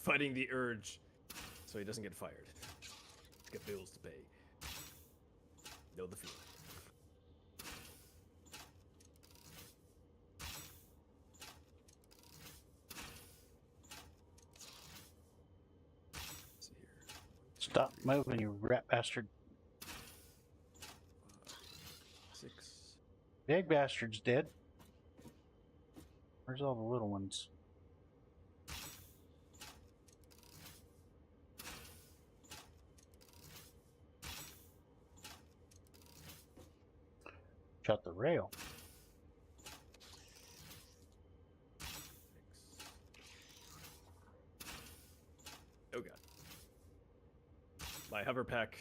fighting the urge so he doesn't get fired. He's got bills to pay. Know the feeling. See here. Stop moving, you rat bastard. 6. Big bastard's dead. Where's all the little ones? Shot the rail. 6. Oh god. My hover pack.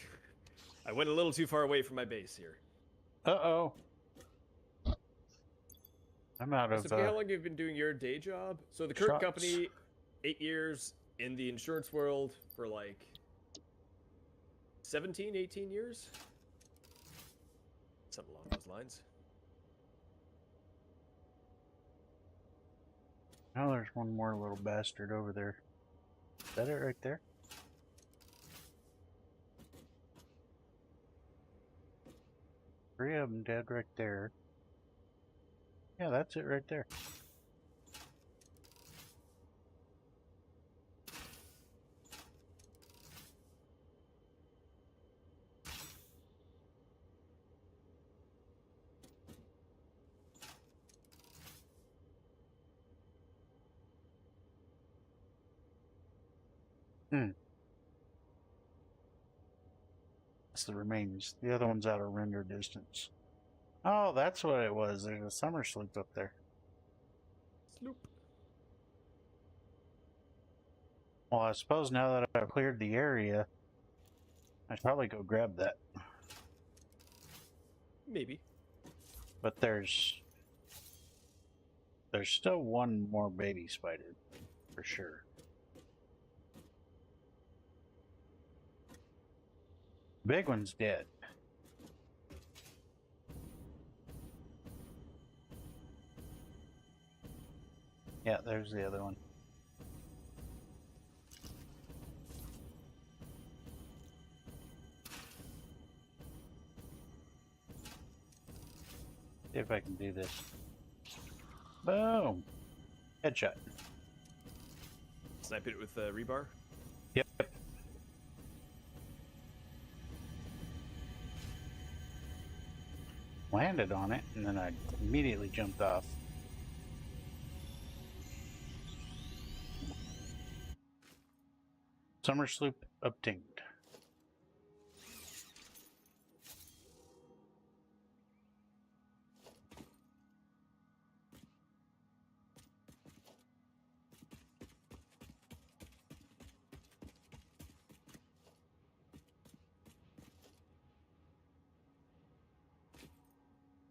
I went a little too far away from my base here. Uh-oh. I'm out of... So how long have you been doing your day job? So the current shots. company, 8 years in the insurance world for like 17, 18 years? Something along those lines. Oh, there's one more little bastard over there. Is that it right there? Three of them dead right there. Yeah, that's it right there. That's the remains. The other one's out of render distance. Oh, that's what it was. There's a summer sloop up there. Sloop. Well, I suppose now that I've cleared the area, I should probably go grab that. Maybe. But there's still one more baby spider, for sure. Big one's dead. Yeah, there's the other one. See if I can do this. Boom! Headshot. Snipe it with rebar? Yep. Landed on it, and then I immediately jumped off. Summer sloop obtained.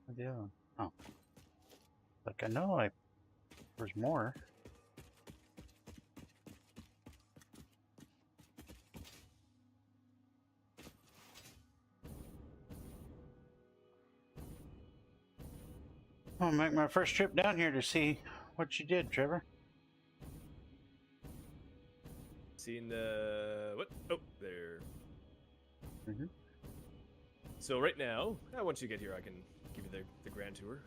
Where'd the other one? Oh. Like I know there's more. I'll make my first trip down here to see what you did, Trevor. Seen the... what? Oh, there. Mm-hmm. So right now, once you get here, I can give you the grand tour.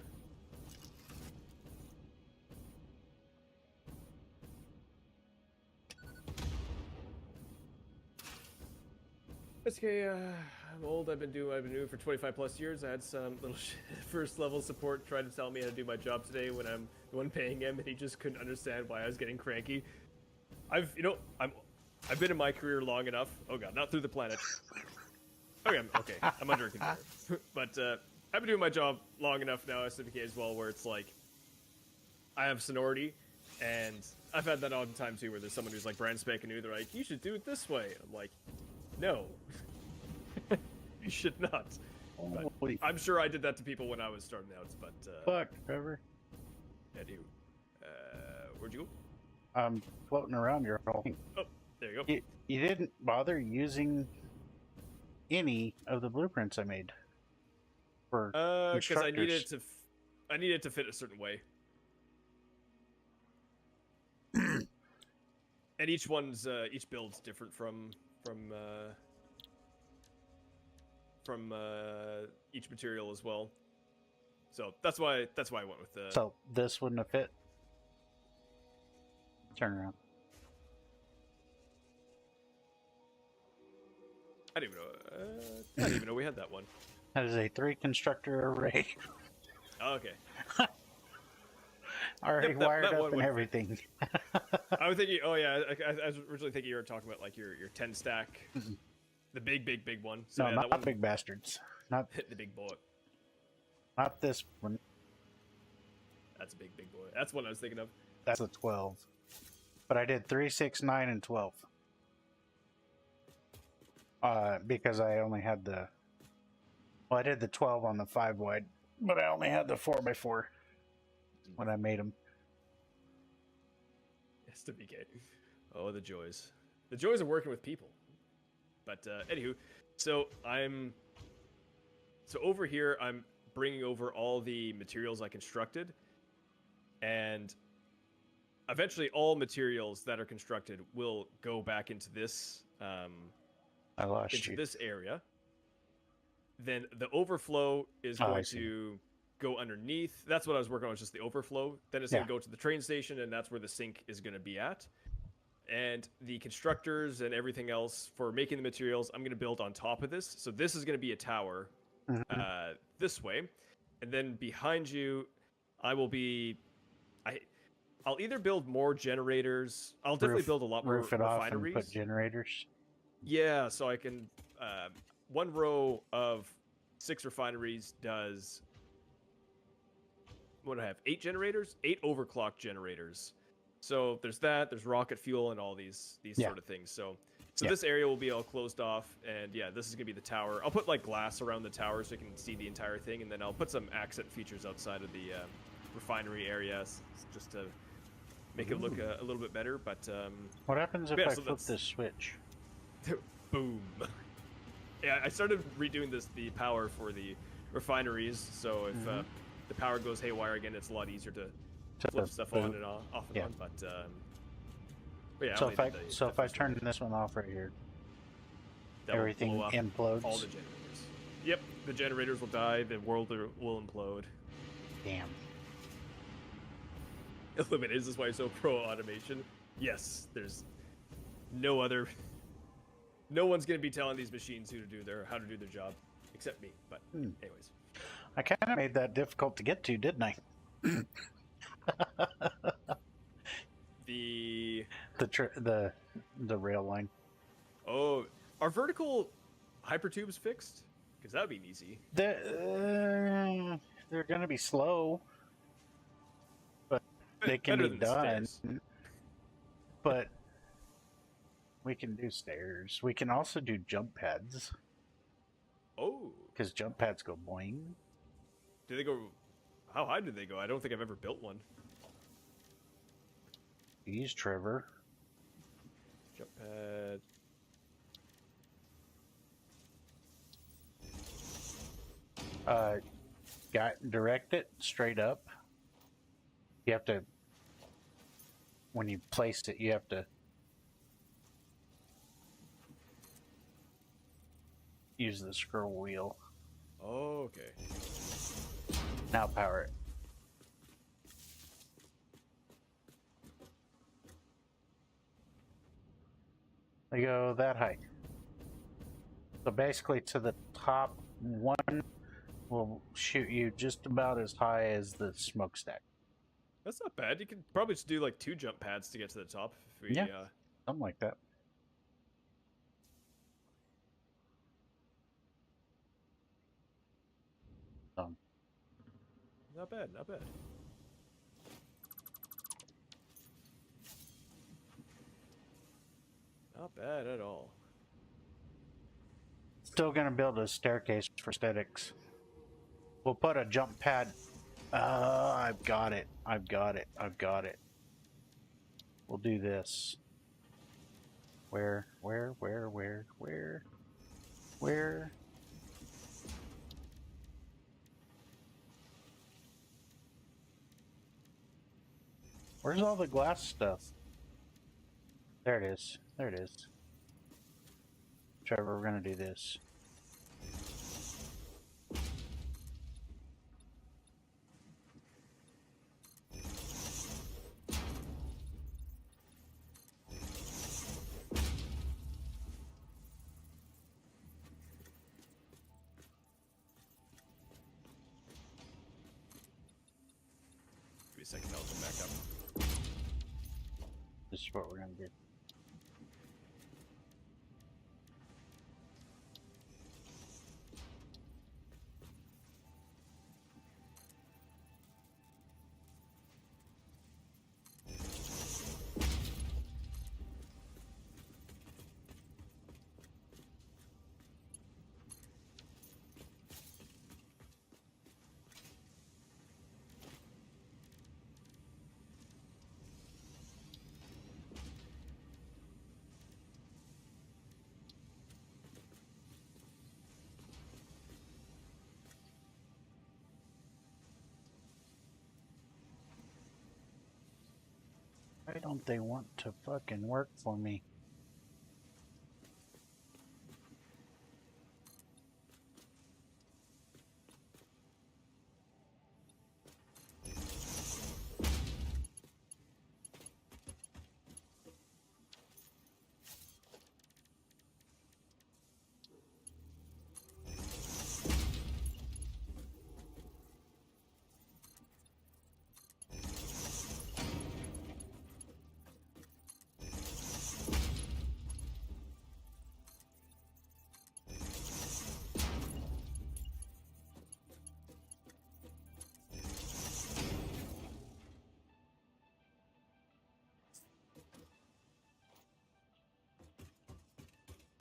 It's okay, I'm old, I've been doing it for 25 plus years. I had some little first level support try to tell me how to do my job today when I'm the one paying him, and he just couldn't understand why I was getting cranky. I've been in my career long enough. Oh god, not through the planet. Okay, I'm under a container. But I've been doing my job long enough now, SWK as well, where it's like I have seniority, and I've had that all the time too, where there's someone who's like brand spanking new. They're like, "You should do it this way." I'm like, "No, you should not." But I'm sure I did that to people when I was starting out. But Fuck, Trevor. I do. Where'd you go? I'm floating around your whole thing. Oh, there you go. You didn't bother using any of the blueprints I made for because I needed instructors. I needed to fit a certain way. And each one's each build's different from each material as well. So that's why I went with the. So this wouldn't have fit. Turn around. I didn't even know we had that one. That is a 3 constructor array. Oh, okay. Already Yep, wired that up one and would fit. everything. I was thinking, oh yeah, I was originally thinking you were talking about like your 10 stack, the big one. So No, yeah, not that one, big bastards. Not the big boy. not this one. That's a big boy. That's what I was thinking of. That's a 12. But I did 3, 6, 9, and 12. Because I only had the. Well, I did the 12 on the 5 wide, but I only had the 4x4 when I made them. Yes, to BK. Oh, the joys. The joys of working with people. But anywho, so over here, I'm bringing over all the materials I constructed, and eventually all materials that are constructed will go back into this I lost you. this area. Then the overflow is I going see. to go underneath. That's what I was working on, was just the overflow. Then it's going to go to the train station, and that's where the sink is going to be at. And the constructors and everything else for making the materials, I'm going to build on top of this. So this is going to be a tower this way. And then behind you, I'll either build more generators. I'll definitely build a lot more Roof it off and refineries. put generators. Yeah, so I can. One row of 6 refineries does. What do I have? 8 generators? 8 overclock generators. So there's that. There's rocket fuel and all these sort of things. So this area will be all closed off, and yeah, this is gonna be the tower. I'll put like glass around the tower so you can see the entire thing, and then I'll put some accent features outside of the refinery area just to make it look a little bit better. But What happens if yeah, I so flip this switch? boom. Yeah, I started redoing the power for the refineries, so if the power goes haywire again, it's a lot easier to flip stuff on and off and on. But yeah. So if I turn this one off right here, everything implodes. All the generators. Yep, the generators will die. The world will implode. Damn. Illuminate. Is this why you're so pro automation? Yes. There's no other. No one's gonna be telling these machines how to do their job, except me. But anyways, I kind of made that difficult to get to, didn't I? The rail line. Oh, are vertical hypertubes fixed? Because that would be easy. They're gonna be slow, but they can be done. But we can do stairs. We can also do jump pads. Oh, because jump pads go boing. Do they go? How high do they go? I don't think I've ever built one. Use Trevor. Jump pad. Direct it straight up. You have to, when you place it, you have to use the scroll wheel. Oh, okay. Now power it. They go that height. So basically to the top one will shoot you just about as high as the smokestack. That's not bad. You could probably just do like 2 jump pads to get to the top. If we, something like that. Not bad, not bad. Not bad at all. Still gonna build a staircase for aesthetics. We'll put a jump pad. I've got it. We'll do this. Where? Where's all the glass stuff? There it is. There it is. Trevor, we're gonna do this. Give me a second, I'll come back up. This is what we're gonna do. Why don't they want to fucking work for me?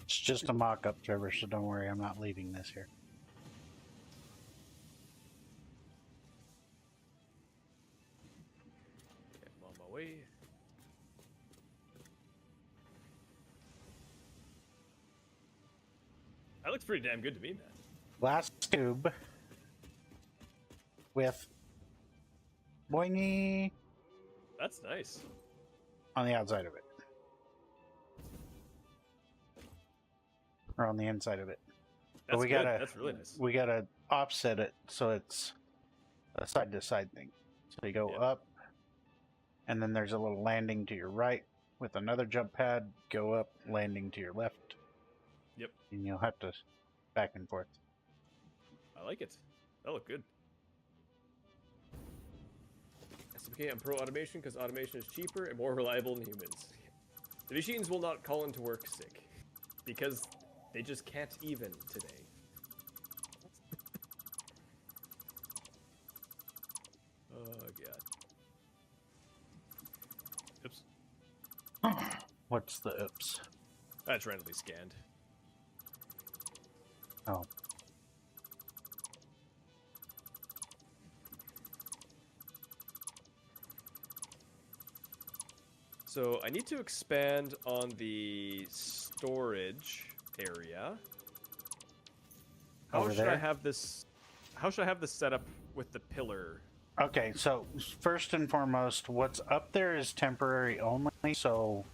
It's just a mock-up, Trevor, so don't worry, I'm not leaving this here. Okay, I'm on my way. That looks pretty damn good to me, man. Glass tube with boingy That's nice. on the outside of it. Or on the inside of it. That's we good. gotta, That's really nice. We gotta offset it so it's a side-to-side thing. So you go Yeah. up, and then there's a little landing to your right with another jump pad. Go up, landing to your left. Yep. And you'll have to back and forth. I like it. That looked good. SDK, I'm pro automation because automation is cheaper and more reliable than humans. The machines will not call into work sick because they just can't even today. Oh god. Oops. What's the oops? That's randomly scanned. Oh. So I need to expand on the storage area. How Over should I there? have this? How should I have this set up with the pillar? Okay, so first and foremost, what's up there is temporary only, so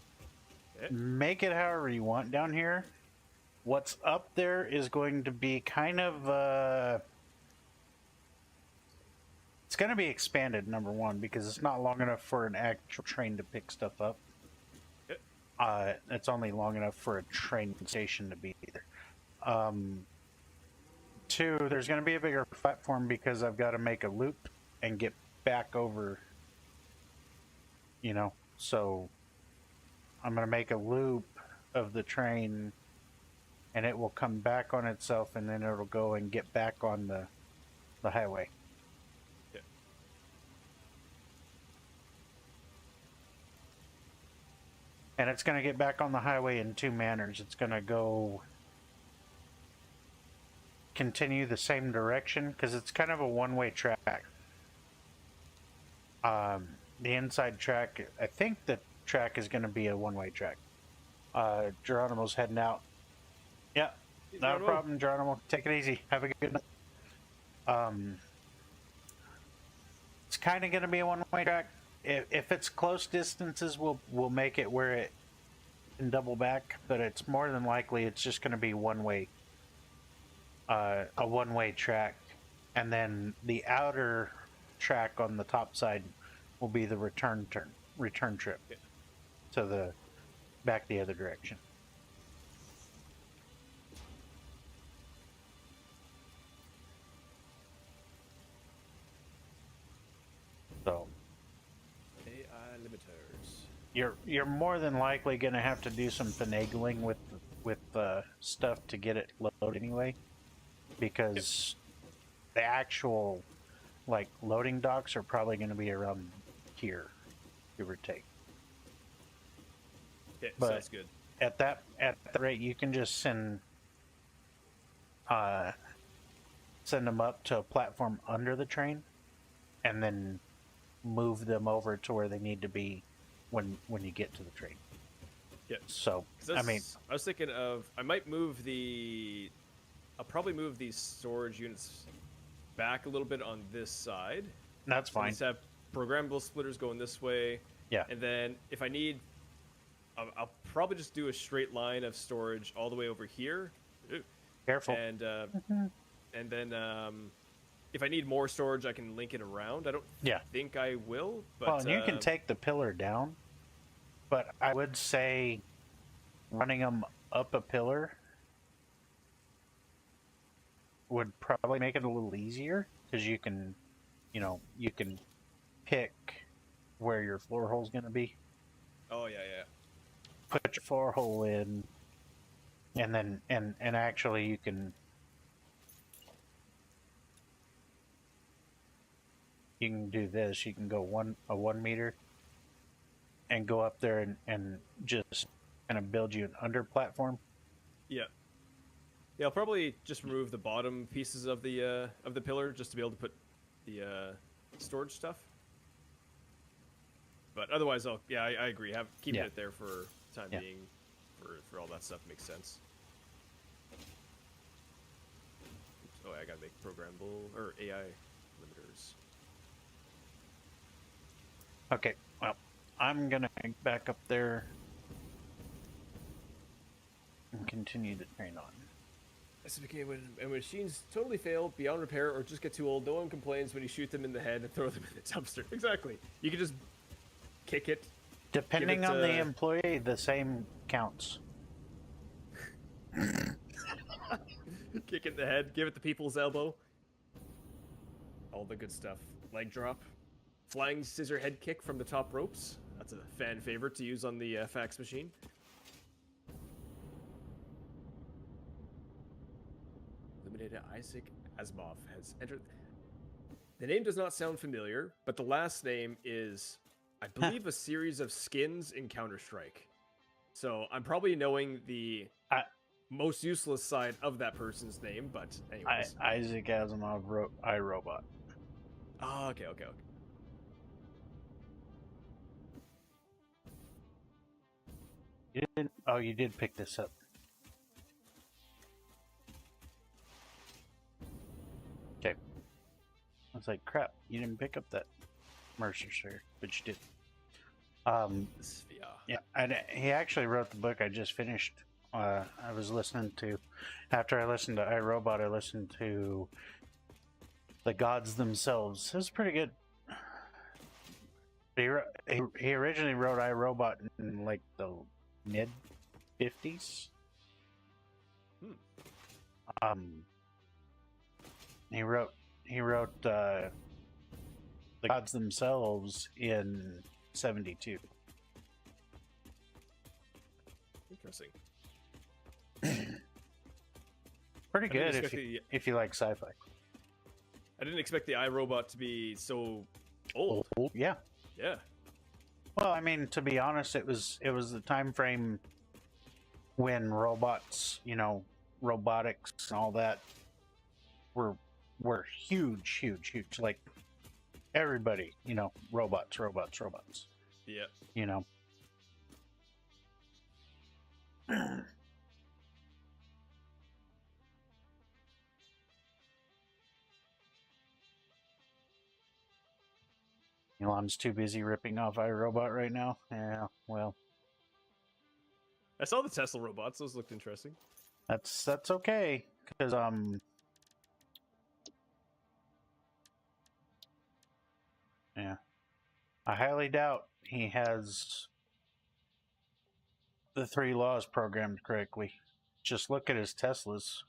Okay. make it however you want down here. What's up there is going to be kind of, it's going to be expanded, number one, because it's not long enough for an actual train to pick stuff up. Okay. It's only long enough for a train station to be there. Two, there's going to be a bigger platform because I've got to make a loop and get back over, you know, so I'm going to make a loop of the train and it will come back on itself and then it'll go and get back on the highway. Yeah. And it's going to get back on the highway in two manners. It's going to go continue the same direction because it's kind of a one-way track. The inside track, I think the track is going to be a one-way track. Geronimo's heading out. Yeah, not a problem, Geronimo. Take it easy. Have a good night. It's kind of going to be a one-way track. If it's close distances, we'll make it where and double back, but it's more than likely it's just going to be a one-way track, and then the outer track on the top side will be the return trip Yeah. to the back the other direction. So AI limiters. you're more than likely going to have to do some finagling with stuff to get it loaded anyway, because the actual like loading docks are probably going to be around here, give or take. Yeah, But sounds good. at that rate, you can just send them up to a platform under the train, and then move them over to where they need to be when you get to the train. Yeah. So I was thinking of I might move I'll probably move these storage units back a little bit on this side. that's fine. Just have programmable splitters going this way. Yeah. And then if I need, I'll probably just do a straight line of storage all the way over here. Careful. And and then if I need more storage, I can link it around. I don't think I will. But, well, and you can take the pillar down, but I would say running them up a pillar would probably make it a little easier, because you can pick where your floor hole is going to be. Oh yeah. Put your floor hole in, and then and actually you can do this. You can go 1 meter and go up there and just kind of build you an under platform. Yeah. Yeah, I'll probably just remove the bottom pieces of the pillar just to be able to put the storage stuff. But otherwise, I agree. Keeping it there for time being, for all that stuff makes sense. Oops. Oh, I gotta make programmable or AI limiters. Okay, well, I'm gonna back up there and continue the train on. SPK, when machines totally fail, beyond repair, or just get too old, no one complains when you shoot them in the head and throw them in the dumpster. Exactly. You can just kick it. Depending on the employee, the same counts. Kick it in the head, give it the people's elbow. All the good stuff. Leg drop. Flying scissor head kick from the top ropes. That's a fan favorite to use on the fax machine. Eliminated Isaac Asimov has entered. The name does not sound familiar, but the last name is, I believe, a series of skins in Counter-Strike. So I'm probably knowing the most useless side of that person's name, but anyways. Isaac Asimov wrote iRobot. Oh, okay. You didn't? Oh, you did pick this up. Okay. I was like, crap, you didn't pick up that Mercer, sir, but you did. Yeah, and he actually wrote the book I just finished. I was listening to, after I listened to iRobot, I listened to The Gods Themselves. It was pretty good. He originally wrote iRobot in like the mid 50s. He wrote The Gods Themselves in 72. Interesting. Pretty good if you like sci-fi. I didn't expect the iRobot to be so old. Yeah. Yeah. Well, I mean, to be honest, it was the time frame when robots, robotics and all that were huge. Like everybody, robots. Yeah. Elon's too busy ripping off iRobot right now. Yeah, well. I saw the Tesla robots. Those looked interesting. That's okay, because yeah, I highly doubt he has the 3 laws programmed correctly. Just look at his Teslas.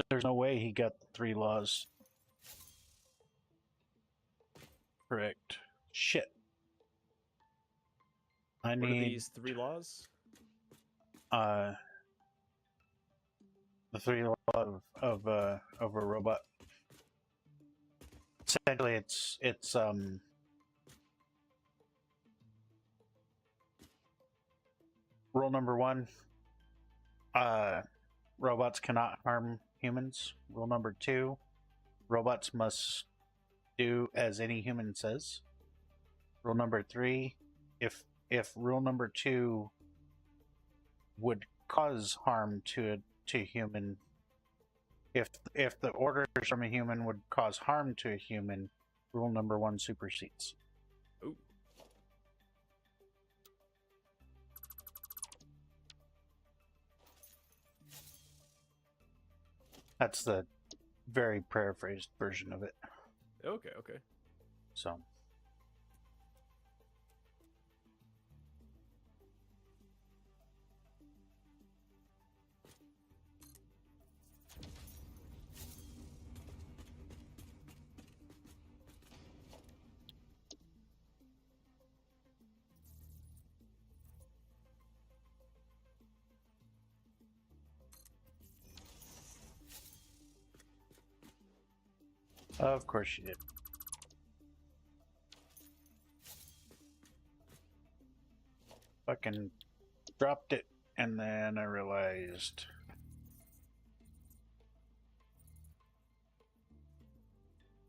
There's no way he got the 3 laws correct. Shit. I What need are these 3 laws? the 3 laws of a robot. Essentially, it's rule number 1. Robots cannot harm humans. Rule number 2. Robots must do as any human says. Rule number 3. If rule number 2 would cause harm to a human, if the orders from a human would cause harm to a human, rule number 1 supersedes. Ooh. That's the very paraphrased version of it. Okay. So. Of course she did. Fucking dropped it, and then I realized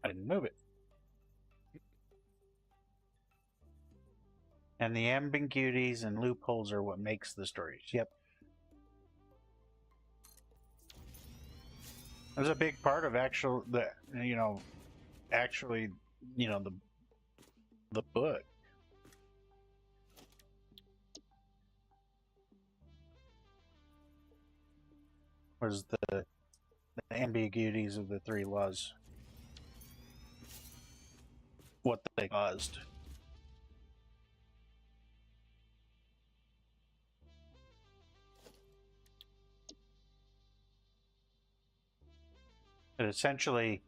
I didn't move it. And the ambiguities and loopholes are what makes the stories. Yep. There's a big part of the book. Was the ambiguities of the 3 laws. What they caused. It essentially,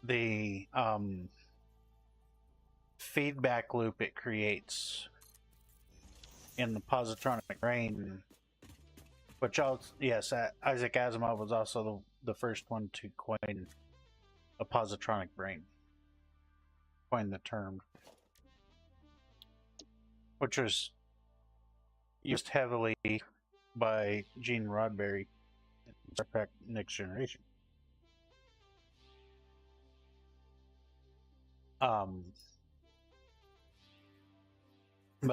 the feedback loop it creates in the positronic brain, which Isaac Asimov was also the first one to coin a positronic brain. Coin the term, which was used heavily by Gene Roddenberry in Star Trek Next Generation. But is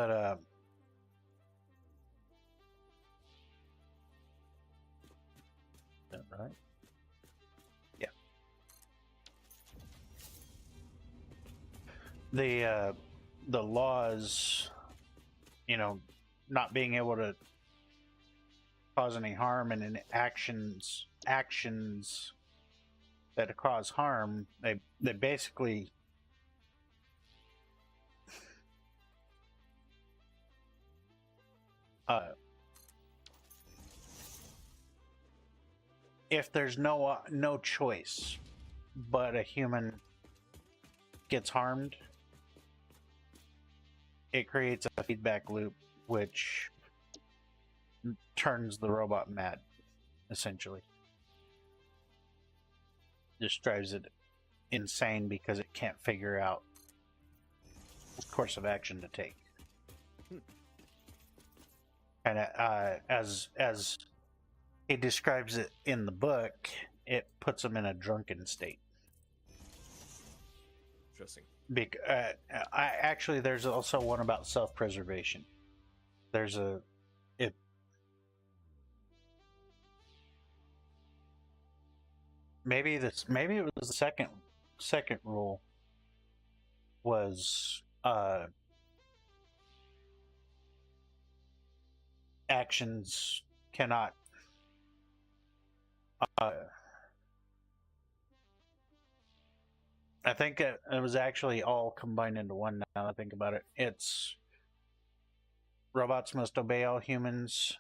that right? Yeah. The laws, not being able to cause any harm, and in actions that cause harm, they basically if there's no choice but a human gets harmed, it creates a feedback loop which turns the robot mad, essentially. Just drives it insane because it can't figure out what course of action to take. And as he describes it in the book, it puts him in a drunken state. Interesting. Actually, there's also one about self-preservation. Maybe it was the second rule was actions cannot I think it was actually all combined into one now that I think about it. It's robots must obey all humans,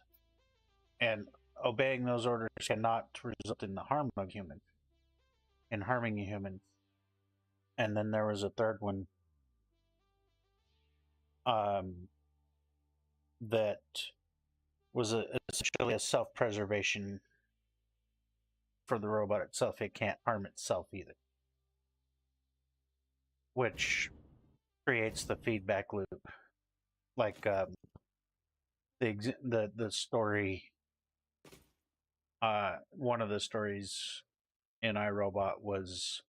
and obeying those orders cannot result in the harm of human, in harming a human. And then there was a third one that was essentially a self-preservation for the robot itself. It can't harm itself either, which creates the feedback loop. Like the story, one of the stories in iRobot was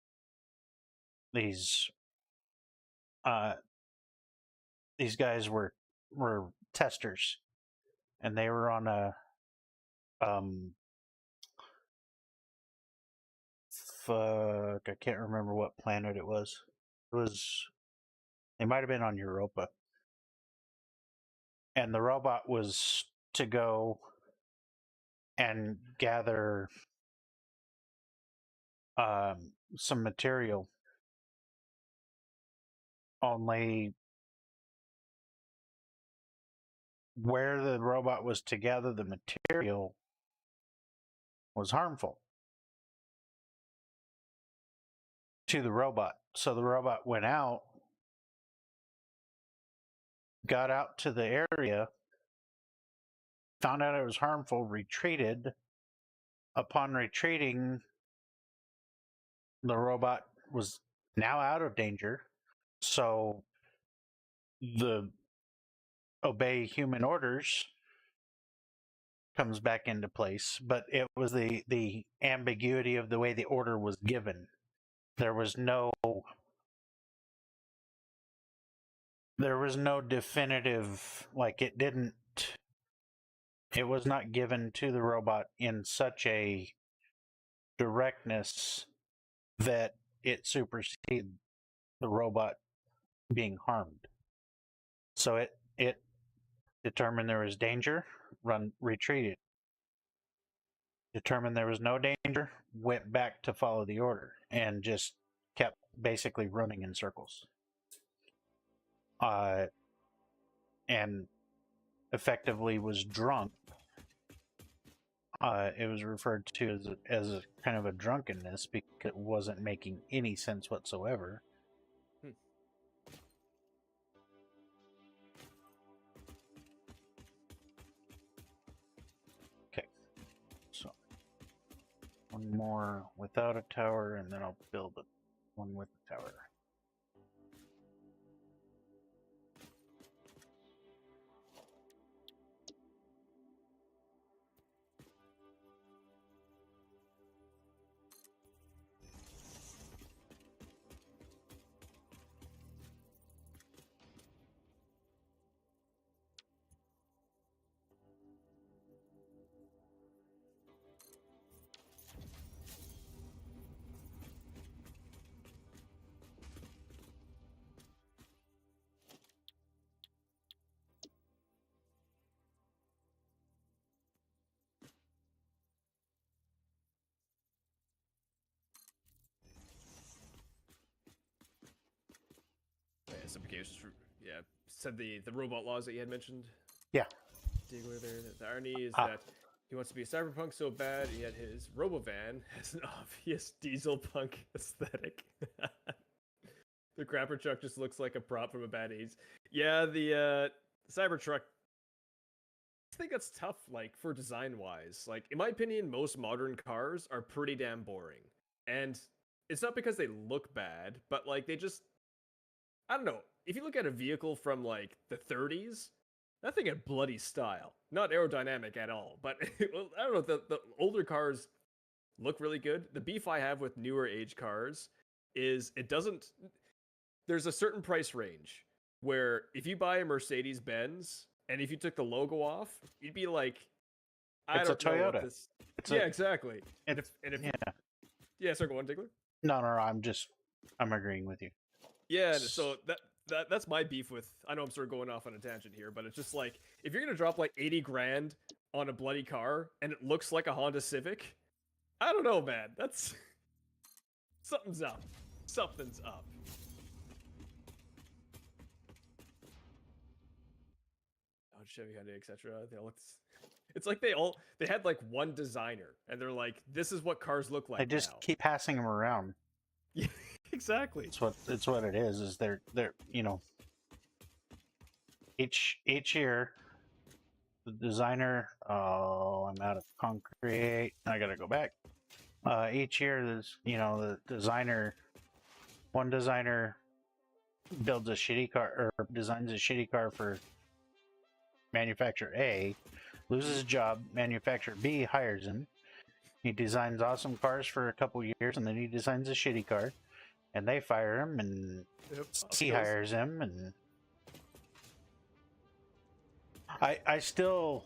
these guys were testers, and they were on a fuck, I can't remember what planet it was. They might have been on Europa, and the robot was to go and gather some material. Only where the robot was to gather the material was harmful to the robot. So the robot went out, got out to the area, found out it was harmful, retreated. Upon retreating, the robot was now out of danger. So the obey human orders comes back into place, but it was the ambiguity of the way the order was given. There was no definitive, like it was not given to the robot in such a directness that it superseded the robot being harmed. So it determined there was danger, retreated. Determined there was no danger, went back to follow the order, and just kept basically running in circles. And effectively was drunk. It was referred to as a kind of a drunkenness because it wasn't making any sense whatsoever. Okay, so one more without a tower, and then I'll build one with a tower. Implications for said the robot laws that you had mentioned. Yeah. Diggler there. The irony is that he wants to be a cyberpunk so bad, yet his robovan has an obvious diesel punk aesthetic. The crapper truck just looks like a prop from a bad 80s. Yeah, the Cybertruck. I think that's tough, like for design wise. Like in my opinion, most modern cars are pretty damn boring, and it's not because they look bad, but like they just. I don't know. If you look at a vehicle from like the 30s, that thing had bloody style. Not aerodynamic at all. But well, I don't know. The older cars look really good. The beef I have with newer age cars is it doesn't. There's a certain price range where if you buy a Mercedes Benz and if you took the logo off, you'd be like, it's a Toyota. Know what this... Yeah, exactly. And if yeah, sorry, go on, Diggler. No, I'm agreeing with you. Yeah, so that's my beef with. I know I'm sort of going off on a tangent here, but it's just like if you're gonna drop like 80 grand on a bloody car and it looks like a Honda Civic, I don't know, man. That's something's up. Something's up. Oh, Chevy, Hyundai, etc. They all look. It's like they had like one designer, and they're like, "This is what cars look like." They just now. keep passing them around. Yeah, exactly. It's what it is. Is they're you know, each year the designer. Oh, I'm out of concrete. I gotta go back. Each year, there's the one designer builds a shitty car or designs a shitty car for manufacturer A, loses his job. Manufacturer B hires him. He designs awesome cars for a couple years, and then he designs a shitty car, and they fire him, and he hires him, and I still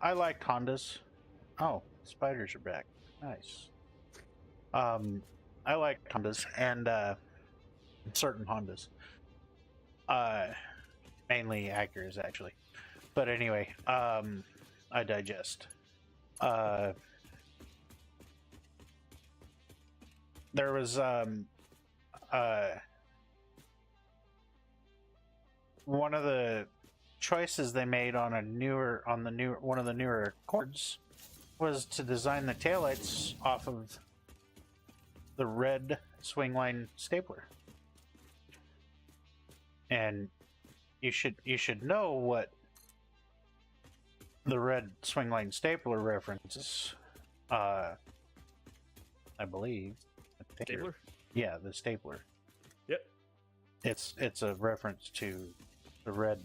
I liked Hondas. Oh, spiders are back. Nice. I like Hondas and certain Hondas. Mainly Acuras actually. But anyway, I digest. There was one of the choices they made on one of the newer Accords was to design the taillights off of the red swingline stapler. And you should know what the red swingline stapler references. I believe. Stapler? Yeah, the stapler. Yep. It's a reference to the red